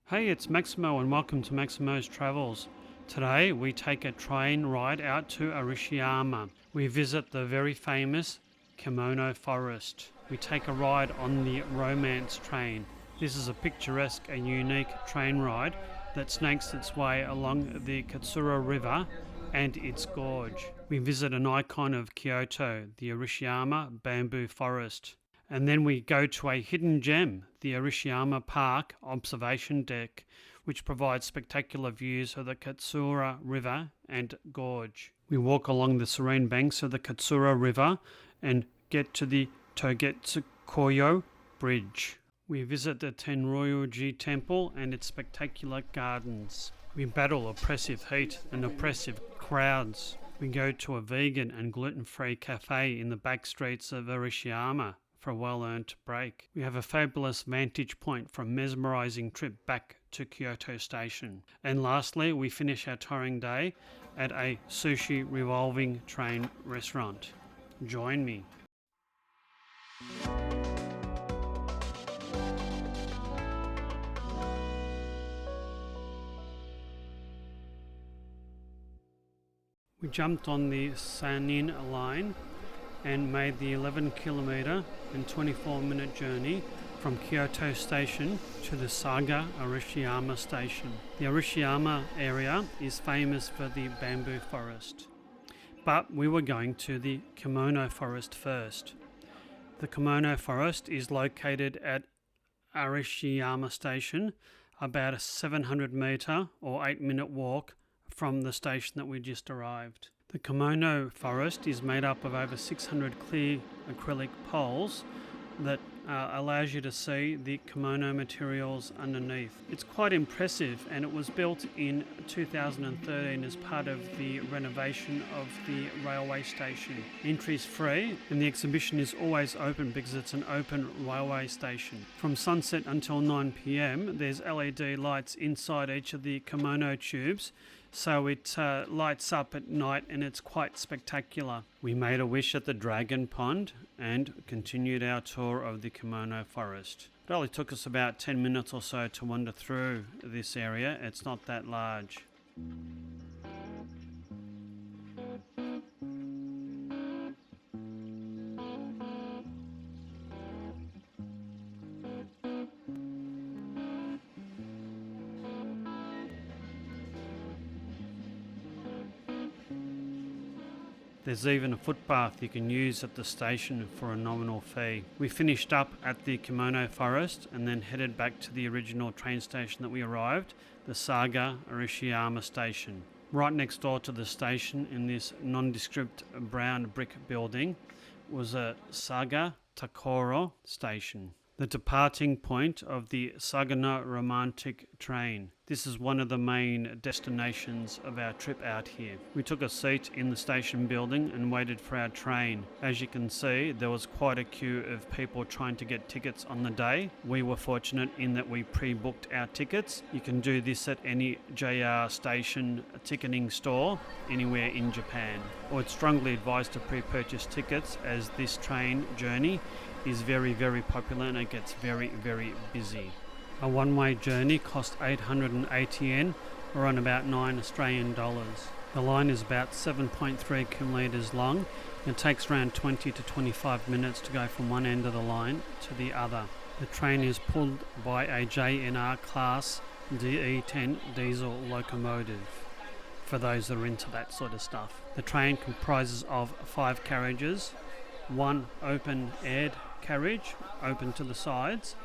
Hey, it's Maximo and welcome to Maximo's Travels. Today we take a train ride out to Arashiyama. We visit the very famous Kimono Forest. We take a ride on the Romance Train. This is a picturesque and unique train ride that snakes its way along the Katsura River and its gorge. We visit an icon of Kyoto, the Arashiyama Bamboo Forest. And then we go to a hidden gem, the Arashiyama Park Observation Deck, which provides spectacular views of the Katsura River and gorge. We walk along the serene banks of the Katsura River and get to the Togetsukyo Bridge. We visit the Tenryu-ji Temple and its spectacular gardens. We battle oppressive heat and oppressive crowds. We go to a vegan and gluten-free cafe in the back streets of Arashiyama for a well-earned break. We have a fabulous vantage point from a mesmerising trip back to Kyoto Station. And lastly, we finish our touring day at a sushi revolving train restaurant. Join me. We jumped on the Sanin line and made the 11-kilometre and 24-minute journey from Kyoto Station to the Saga Arashiyama Station. The Arashiyama area is famous for the bamboo forest, but we were going to the Kimono Forest first. The Kimono Forest is located at Arashiyama Station, about a 700 metre or 8-minute walk from the station that we just arrived. The Kimono Forest is made up of over 600 clear acrylic poles that allows you to see the kimono materials underneath. It's quite impressive, and it was built in 2013 as part of the renovation of the railway station. Entry is free and the exhibition is always open because it's an open railway station. From sunset until 9 p.m. there's LED lights inside each of the kimono tubes, so it lights up at night and it's quite spectacular. We made a wish at the Dragon Pond and continued our tour of the Kimono Forest. It only took us about 10 minutes or so to wander through this area. It's not that large. There's even a footpath you can use at the station for a nominal fee. We finished up at the Kimono Forest and then headed back to the original train station that we arrived, the Saga Arashiyama Station. Right next door to the station, in this nondescript brown brick building, was a Saga Torokko Station, the departing point of the Sagano Romantic Train. This is one of the main destinations of our trip out here. We took a seat in the station building and waited for our train. As you can see, there was quite a queue of people trying to get tickets on the day. We were fortunate in that we pre-booked our tickets. You can do this at any JR station ticketing store anywhere in Japan. I would strongly advise to pre-purchase tickets, as this train journey is very, very popular and it gets very, very busy. A one-way journey cost 880 yen, or on about $9 Australian. The line is about 7.3 kilometres long and takes around 20 to 25 minutes to go from one end of the line to the other. The train is pulled by a JNR class DE10 diesel locomotive, for those that are into that sort of stuff. The train comprises of 5 carriages, one open-aired carriage open to the sides,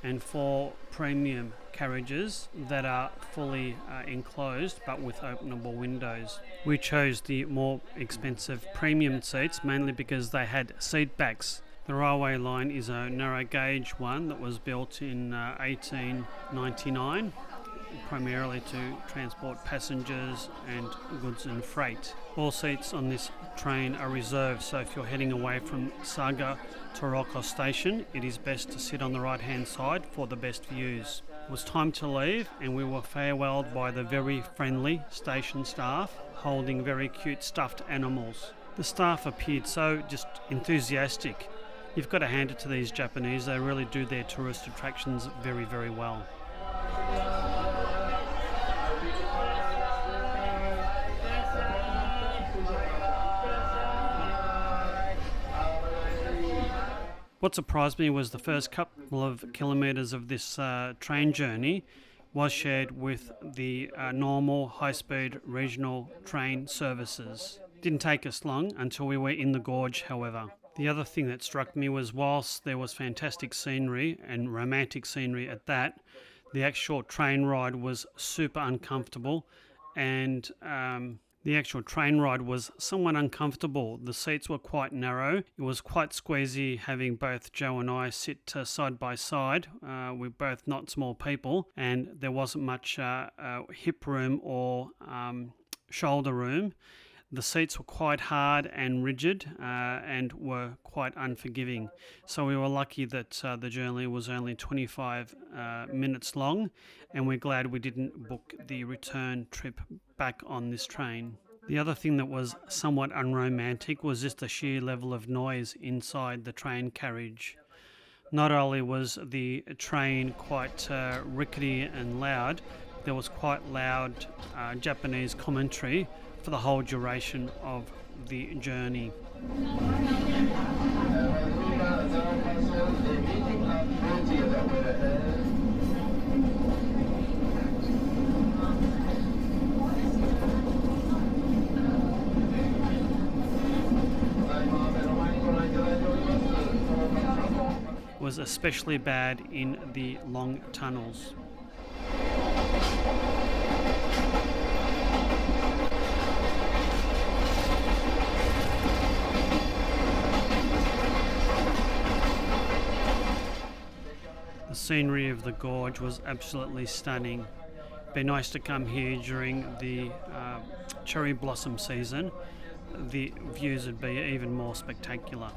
and 4 premium carriages that are fully enclosed but with openable windows. We chose the more expensive premium seats mainly because they had seat backs. The railway line is a narrow gauge one that was built in 1899, primarily to transport passengers and goods and freight. All seats on this train are reserved, so if you're heading away from Saga Torokko Station, it is best to sit on the right hand side for the best views. It was time to leave and we were farewelled by the very friendly station staff holding very cute stuffed animals. The staff appeared so just enthusiastic. You've got to hand it to these Japanese, they really do their tourist attractions very, very well. What surprised me was the first couple of kilometres of this train journey was shared with the normal high-speed regional train services. Didn't take us long until we were in the gorge, however. The other thing that struck me was whilst there was fantastic scenery and romantic scenery at that, the actual train ride was super uncomfortable, and the actual train ride was somewhat uncomfortable. The seats were quite narrow. It was quite squeezy having both Joe and I sit side by side. We're both not small people, and there wasn't much hip room or shoulder room. The seats were quite hard and rigid and were quite unforgiving. So we were lucky that the journey was only 25 minutes long, and we're glad we didn't book the return trip back on this train. The other thing that was somewhat unromantic was just the sheer level of noise inside the train carriage. Not only was the train quite rickety and loud, there was quite loud Japanese commentary for the whole duration of the journey. Was especially bad in the long tunnels. The scenery of the gorge was absolutely stunning. It'd be nice to come here during the cherry blossom season. The views would be even more spectacular.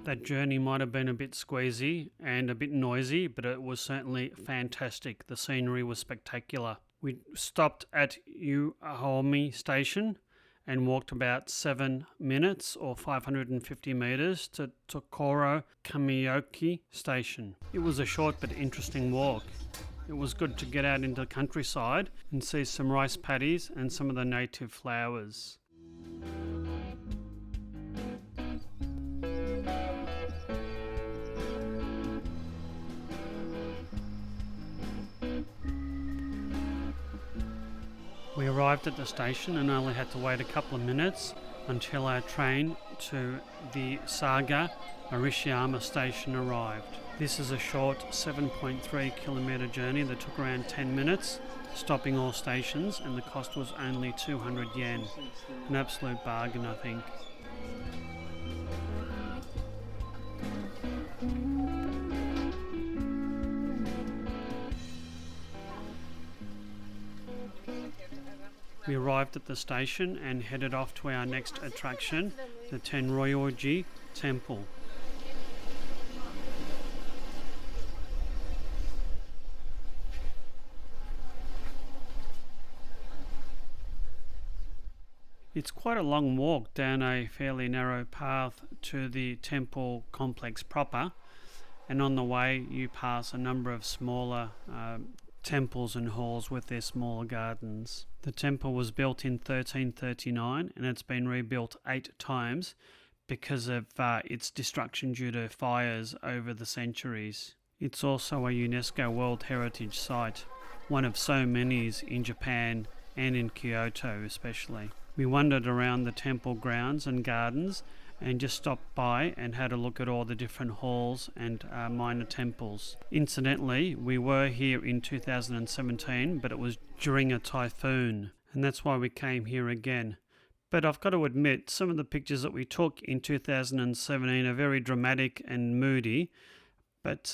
That journey might have been a bit squeezy and a bit noisy, but it was certainly fantastic. The scenery was spectacular. We stopped at Arashiyama Station and walked about 7 minutes or 550 metres to Tokoro Kamioki Station. It was a short but interesting walk. It was good to get out into the countryside and see some rice paddies and some of the native flowers. We arrived at the station and only had to wait a couple of minutes until our train to the Saga Arashiyama Station arrived. This is a short 7.3 kilometre journey that took around 10 minutes, stopping all stations, and the cost was only 200 yen. An absolute bargain, I think. We arrived at the station and headed off to our next attraction, the Tenryu-ji Temple. It's quite a long walk down a fairly narrow path to the temple complex proper, and on the way you pass a number of smaller temples and halls with their smaller gardens. The temple was built in 1339 and it's been rebuilt 8 times because of its destruction due to fires over the centuries. It's also a UNESCO World Heritage Site, one of so many in Japan and in Kyoto especially. We wandered around the temple grounds and gardens and just stopped by and had a look at all the different halls and minor temples. Incidentally, we were here in 2017, but it was during a typhoon, and that's why we came here again. But I've got to admit, some of the pictures that we took in 2017 are very dramatic and moody, but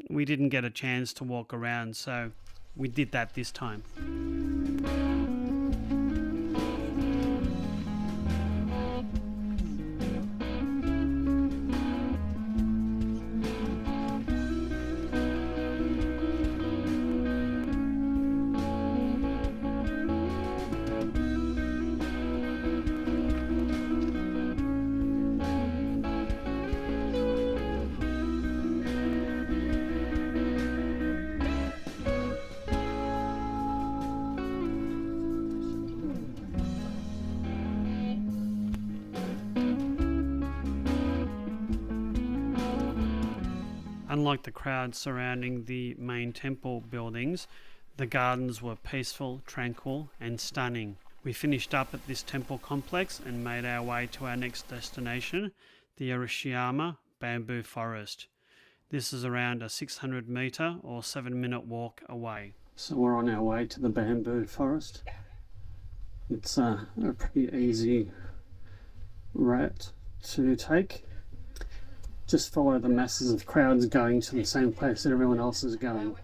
we didn't get a chance to walk around, so we did that this time. Unlike the crowd surrounding the main temple buildings, the gardens were peaceful, tranquil and stunning. We finished up at this temple complex and made our way to our next destination, the Arashiyama Bamboo Forest. This is around a 600 metre or 7-minute walk away. So we're on our way to the Bamboo Forest. It's a pretty easy route to take. Just follow the masses of crowds going to the same place that everyone else is going.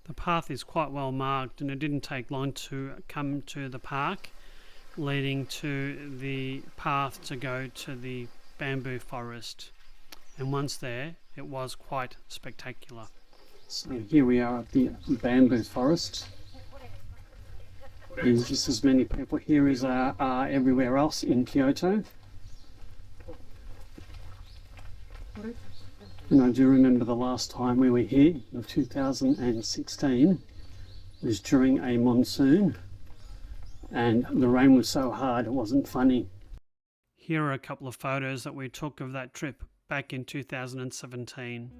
The path is quite well marked and it didn't take long to come to the park leading to the path to go to the bamboo forest. And once there, it was quite spectacular. So here we are at the bamboo forest. There's just as many people here as are everywhere else in Kyoto. And I do remember the last time we were here in 2016 was during a monsoon and the rain was so hard it wasn't funny. Here are a couple of photos that we took of that trip back in 2017.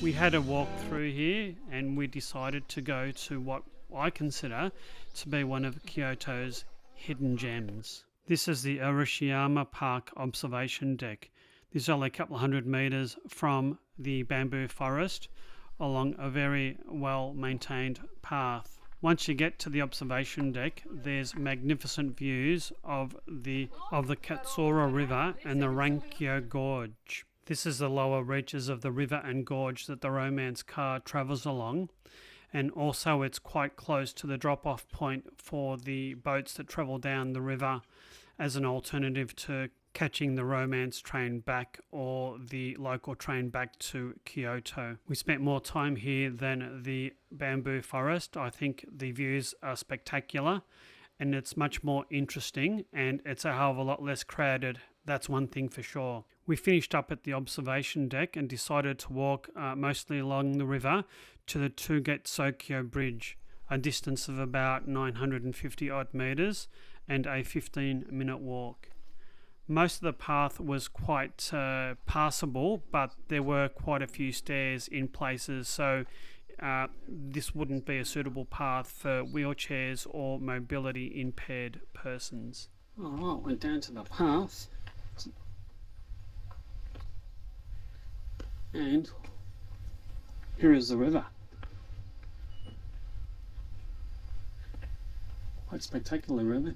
We had a walk through here and we decided to go to what I consider to be one of Kyoto's hidden gems. This is the Arashiyama Park observation deck. This is only a couple of 100 metres from the bamboo forest along a very well maintained path. Once you get to the observation deck, there's magnificent views of the Katsura River and the Rankyo Gorge. This is the lower reaches of the river and gorge that the romance car travels along, and also it's quite close to the drop-off point for the boats that travel down the river as an alternative to catching the romance train back or the local train back to Kyoto. We spent more time here than the bamboo forest. I think the views are spectacular and it's much more interesting and it's a hell of a lot less crowded. That's one thing for sure. We finished up at the observation deck and decided to walk mostly along the river to the Togetsukyo Bridge, a distance of about 950 odd metres and a 15-minute walk. Most of the path was quite passable, but there were quite a few stairs in places, so this wouldn't be a suitable path for wheelchairs or mobility impaired persons. Alright, we're down to the path. And here is the river. Quite spectacular, really.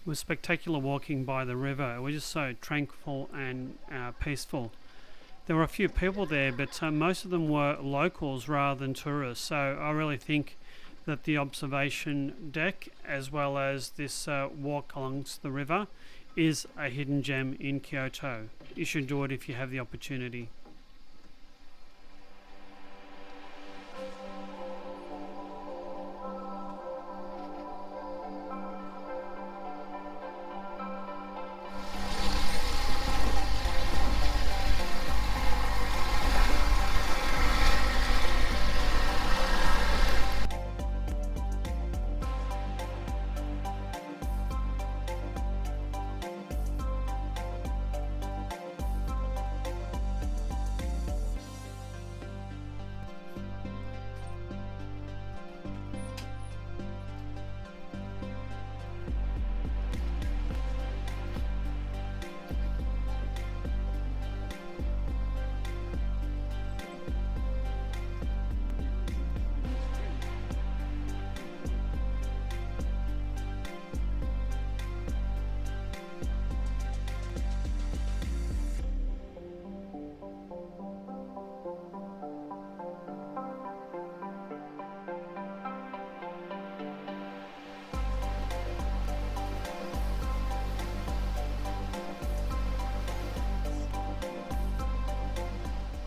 It was spectacular walking by the river. It was just so tranquil and peaceful. There were a few people there, but most of them were locals rather than tourists. So I really think that the observation deck, as well as this walk alongst the river, is a hidden gem in Kyoto. You should do it if you have the opportunity.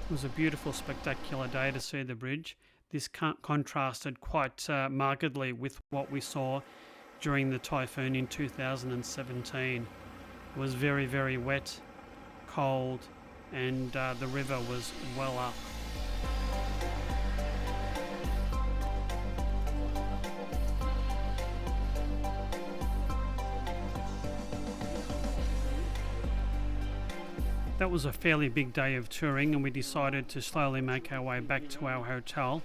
It was a beautiful, spectacular day to see the bridge. This contrasted quite markedly with what we saw during the typhoon in 2017. It was very, very wet, cold, and the river was well up. That was a fairly big day of touring, and we decided to slowly make our way back to our hotel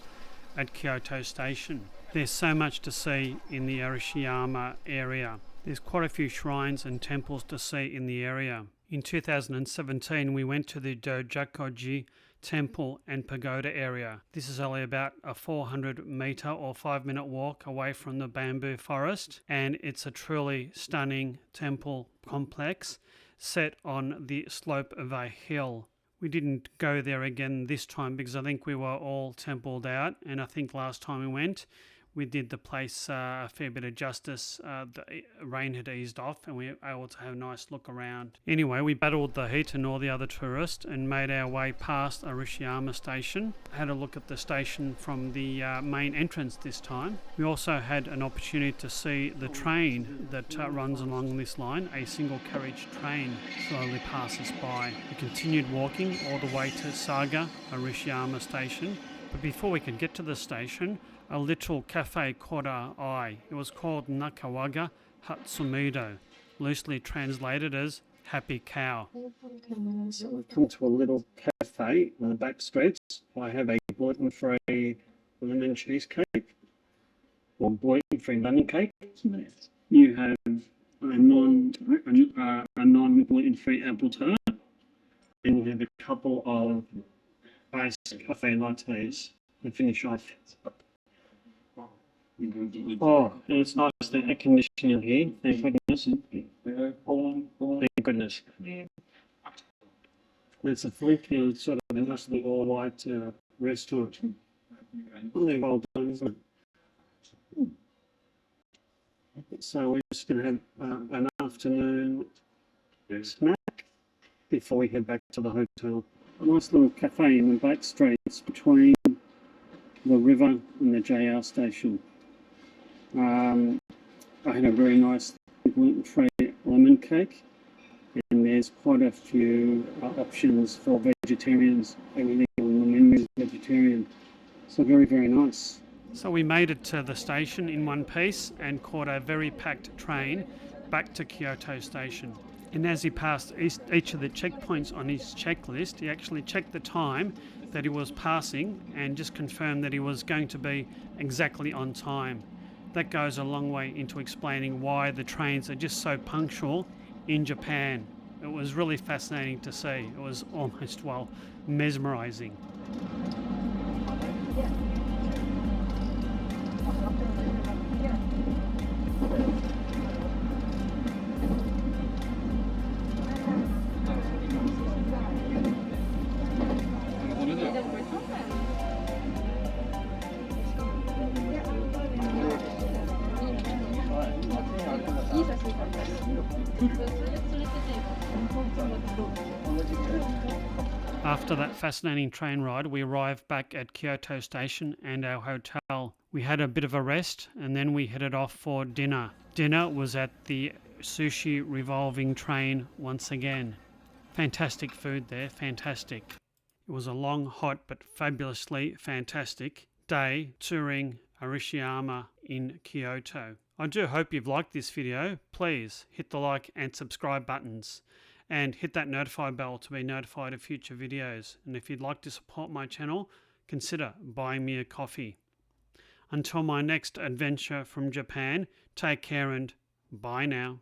at Kyoto Station. There's so much to see in the Arashiyama area. There's quite a few shrines and temples to see in the area. In 2017 we went to the Jōjakkō-ji Temple and Pagoda area. This is only about a 400 metre or 5-minute walk away from the bamboo forest, and it's a truly stunning temple complex set on the slope of a hill. We didn't go there again this time because I think we were all templed out, and I think last time we went we did the place a fair bit of justice. The rain had eased off and we were able to have a nice look around. Anyway, we battled the heat and all the other tourists and made our way past Arashiyama Station. Had a look at the station from the main entrance this time. We also had an opportunity to see the train that runs along this line. A single carriage train slowly passes by. We continued walking all the way to Saga Arashiyama Station. But before we could get to the station, a little cafe caught our eye. It was called Nakagawa Hatsumeido, loosely translated as Happy Cow. So we've come to a little cafe on the back streets. I have a gluten-free lemon cheesecake, or gluten-free lemon cake. You have a non-gluten-free apple tart, and you have a couple of iced cafe lattes and finish off. Oh, and it's nice the air conditioning here. Thank goodness. Thank goodness. It's a freaky sort of nice little white restaurant. Really well done, isn't it? So we're just going to have an afternoon snack before we head back to the hotel. A nice little cafe in the back streets between the river and the JR station. I had a very nice gluten-free lemon cake, and there's quite a few options for vegetarians. Everything on the menu is vegetarian, so very, very nice. So we made it to the station in one piece and caught a very packed train back to Kyoto Station. And as he passed each of the checkpoints on his checklist, he actually checked the time that he was passing and just confirmed that he was going to be exactly on time. That goes a long way into explaining why the trains are just so punctual in Japan. It was really fascinating to see. It was almost, well, mesmerizing. After that fascinating train ride, we arrived back at Kyoto Station and our hotel. We had a bit of a rest and then we headed off for dinner. Dinner was at the sushi revolving train once again. Fantastic food there, fantastic. It was a long, hot but fabulously fantastic day touring Arashiyama in Kyoto. I do hope you've liked this video. Please hit the like and subscribe buttons and hit that notify bell to be notified of future videos. And if you'd like to support my channel, consider buying me a coffee. Until my next adventure from Japan, take care and bye now.